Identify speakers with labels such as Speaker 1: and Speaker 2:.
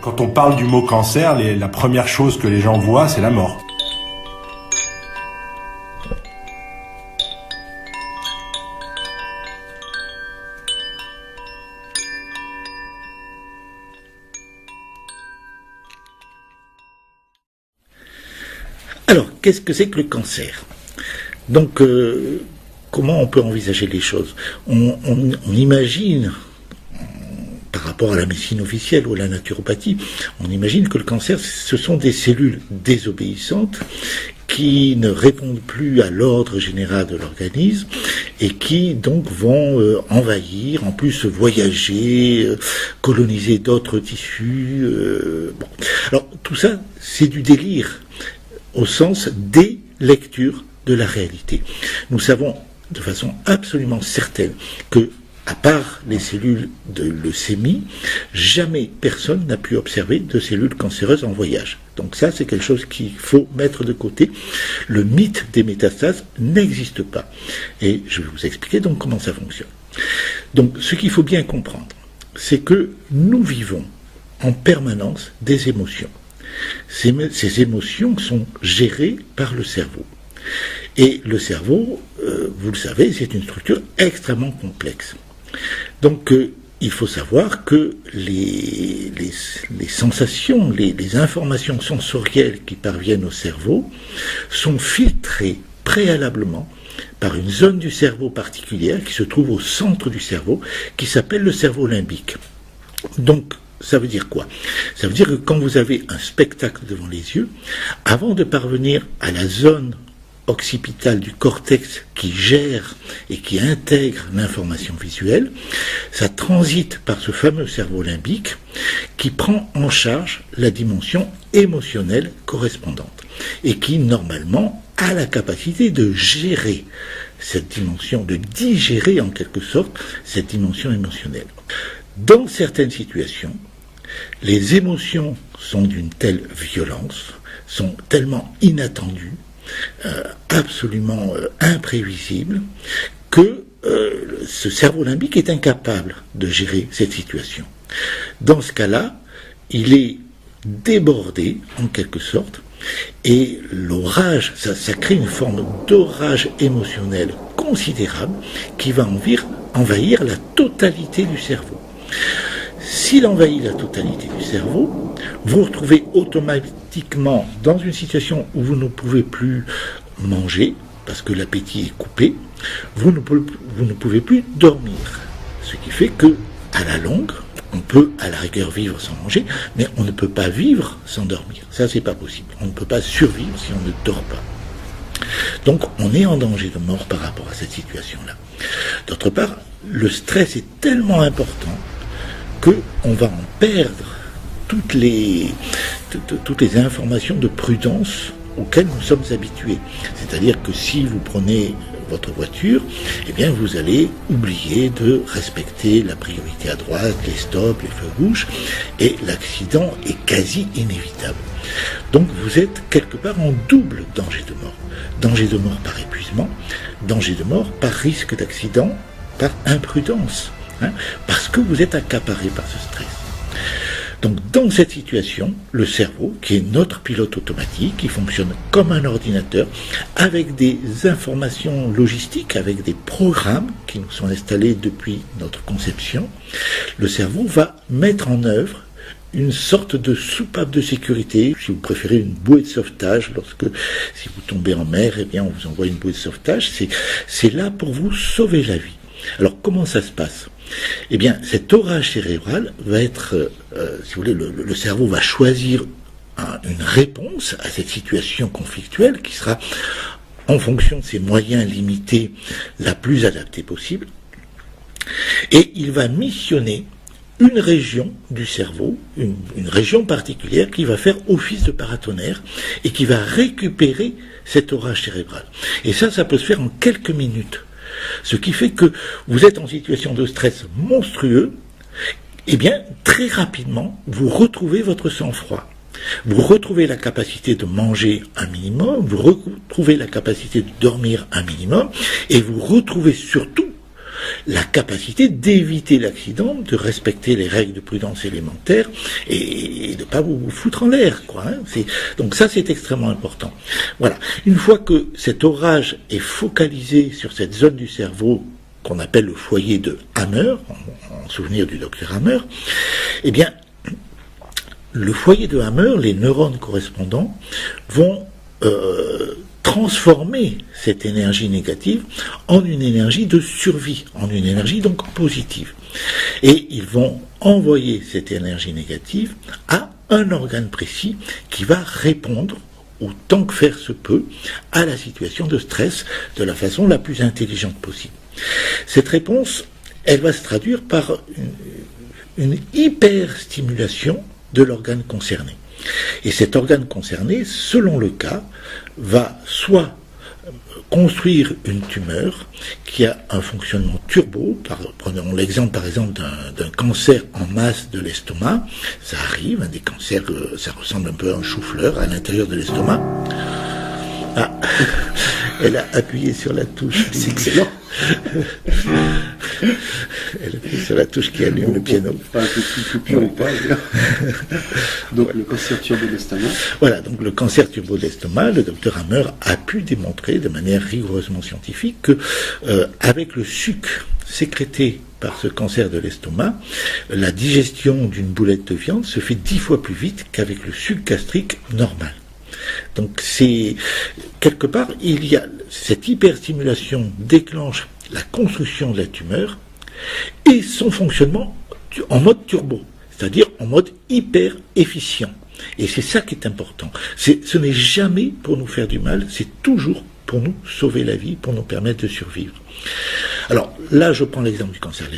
Speaker 1: Quand on parle du mot cancer, la première chose que les gens voient, c'est la mort.
Speaker 2: Alors, qu'est-ce que c'est que le cancer? Donc, comment on peut envisager les choses? On imagine, par rapport à la médecine officielle ou à la naturopathie, on imagine que le cancer, ce sont des cellules désobéissantes qui ne répondent plus à l'ordre général de l'organisme et qui donc vont envahir, en plus voyager, coloniser d'autres tissus. Bon. Alors tout ça, c'est du délire au sens des lectures de la réalité. Nous savons de façon absolument certaine que, à part les cellules de leucémie, jamais personne n'a pu observer de cellules cancéreuses en voyage. Donc ça, c'est quelque chose qu'il faut mettre de côté. Le mythe des métastases n'existe pas. Et je vais vous expliquer donc comment ça fonctionne. Donc ce qu'il faut bien comprendre, c'est que nous vivons en permanence des émotions. Ces émotions sont gérées par le cerveau. Et le cerveau, vous le savez, c'est une structure extrêmement complexe. Donc il faut savoir que les sensations, les informations sensorielles qui parviennent au cerveau sont filtrées préalablement par une zone du cerveau particulière qui se trouve au centre du cerveau, qui s'appelle le cerveau limbique. Donc ça veut dire quoi? Ça veut dire que quand vous avez un spectacle devant les yeux, avant de parvenir à la zone occipitale du cortex qui gère et qui intègre l'information visuelle, ça transite par ce fameux cerveau limbique qui prend en charge la dimension émotionnelle correspondante et qui normalement a la capacité de gérer cette dimension, de digérer en quelque sorte cette dimension émotionnelle. Dans certaines situations, les émotions sont d'une telle violence, sont tellement inattendues, absolument imprévisible, que ce cerveau limbique est incapable de gérer cette situation. Dans ce cas-là, il est débordé en quelque sorte, et l'orage, ça crée une forme d'orage émotionnel considérable qui va envahir la totalité du cerveau. S'il envahit la totalité du cerveau, vous vous retrouvez automatiquement dans une situation où vous ne pouvez plus manger, parce que l'appétit est coupé, vous ne pouvez plus dormir. Ce qui fait que, à la longue, on peut à la rigueur vivre sans manger, mais on ne peut pas vivre sans dormir. Ça, c'est pas possible. On ne peut pas survivre si on ne dort pas. Donc, on est en danger de mort par rapport à cette situation-là. D'autre part, le stress est tellement important qu'on va en perdre toutes les informations de prudence auxquelles nous sommes habitués. C'est-à-dire que si vous prenez votre voiture, eh bien vous allez oublier de respecter la priorité à droite, les stops, les feux rouges, et l'accident est quasi inévitable. Donc vous êtes quelque part en double danger de mort. Danger de mort par épuisement, danger de mort par risque d'accident, par imprudence. Parce que vous êtes accaparé par ce stress. Donc dans cette situation, le cerveau, qui est notre pilote automatique, qui fonctionne comme un ordinateur, avec des informations logistiques, avec des programmes qui nous sont installés depuis notre conception, le cerveau va mettre en œuvre une sorte de soupape de sécurité, si vous préférez une bouée de sauvetage. Si vous tombez en mer, eh bien on vous envoie une bouée de sauvetage, c'est là pour vous sauver la vie. Alors comment ça se passe? Eh bien, cet orage cérébral va être, si vous voulez, le cerveau va choisir une réponse à cette situation conflictuelle qui sera, en fonction de ses moyens limités, la plus adaptée possible. Et il va missionner une région du cerveau, une région particulière qui va faire office de paratonnerre et qui va récupérer cet orage cérébral. Et ça peut se faire en quelques minutes. Ce qui fait que vous êtes en situation de stress monstrueux, et bien très rapidement, vous retrouvez votre sang-froid. Vous retrouvez la capacité de manger un minimum, vous retrouvez la capacité de dormir un minimum, et vous retrouvez surtout la capacité d'éviter l'accident, de respecter les règles de prudence élémentaires et de ne pas vous foutre en l'air, quoi. Donc ça, c'est extrêmement important. Voilà. Une fois que cet orage est focalisé sur cette zone du cerveau qu'on appelle le foyer de Hammer, en souvenir du docteur Hammer, eh bien, le foyer de Hammer, les neurones correspondants, vont transformer cette énergie négative en une énergie de survie, en une énergie donc positive. Et ils vont envoyer cette énergie négative à un organe précis qui va répondre, autant que faire se peut, à la situation de stress de la façon la plus intelligente possible. Cette réponse, elle va se traduire par une hyperstimulation de l'organe concerné. Et cet organe concerné, selon le cas, va soit construire une tumeur qui a un fonctionnement turbo. Prenons l'exemple par exemple d'un cancer en masse de l'estomac. Ça arrive, des cancers, ça ressemble un peu à un chou-fleur à l'intérieur de l'estomac. Ah, elle a appuyé sur la touche.
Speaker 3: C'est excellent.
Speaker 2: Elle appuie sur la touche qui allume le piano.
Speaker 3: Pas un petit coupure ou pas. Donc le cancer turbo de l'estomac.
Speaker 2: Voilà, donc le cancer turbo de l'estomac, le docteur Hammer a pu démontrer de manière rigoureusement scientifique que avec le suc sécrété par ce cancer de l'estomac, la digestion d'une boulette de viande se fait 10 fois plus vite qu'avec le suc gastrique normal. Donc c'est quelque part, il y a cette hyperstimulation déclenche la construction de la tumeur et son fonctionnement en mode turbo, c'est-à-dire en mode hyper efficient. Et c'est ça qui est important. Ce n'est jamais pour nous faire du mal, c'est toujours pour nous sauver la vie, pour nous permettre de survivre. Alors là, je prends l'exemple du cancer